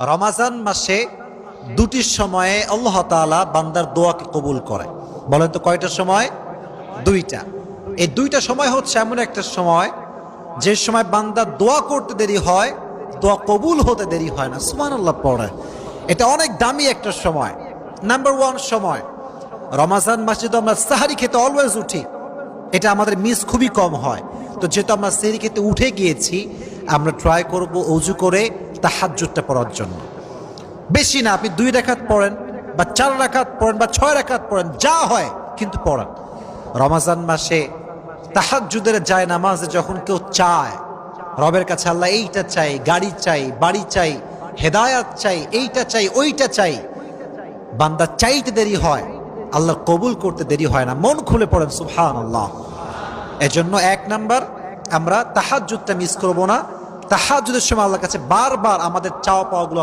রমাজান মাসে দুটি সময়ে আল্লাহ তাআলা বান্দার দোয়াকে কবুল করে। বলেন তো কয়টা সময়? দুইটা। এই দুইটা সময় হচ্ছে এমন একটা সময় যে সময় বান্দার দোয়া করতে দেরি হয়, দোয়া কবুল হতে দেরি হয় না। সুবহানাল্লাহ পড়ে। এটা অনেক দামি একটা সময়। নাম্বার ওয়ান সময় রমাজান মাসে তো আমরা সাহারি খেতে অলওয়েজ উঠি, এটা আমাদের মিস খুবই কম হয়। তো যেহেতু আমরা সাহারি খেতে উঠে গিয়েছি, আমরা ট্রাই করব ওযু করে তাহাজ্জুদটা পড়ার জন্য। বেশি না, আপনি 2 রাকাত পড়েন বা 4 রাকাত পড়েন বা 6 রাকাত পড়েন, যা হয় কিন্তু পড়েন। রমাজান মাসে তাহাজ্জুদের যায় নামাজে যখন কেউ চায় রবের কাছে, আল্লাহ এইটা চাই, গাড়ি চাই, বাড়ি চাই, হেদায়াত চাই, এইটা চাই, ওইটা চাই, বান্দা চাইতে দেরি হয়, আল্লাহ কবুল করতে দেরি হয় না। মন খুলে পড়েন সুবহানাল্লাহ। এজন্য 1 নাম্বার, আমরা তাহাজ্জুদটা মিস করব না। তাহাজ্জুদের সময় আল্লাহর কাছে বারবার আমাদের চাওয়া পাওয়াগুলো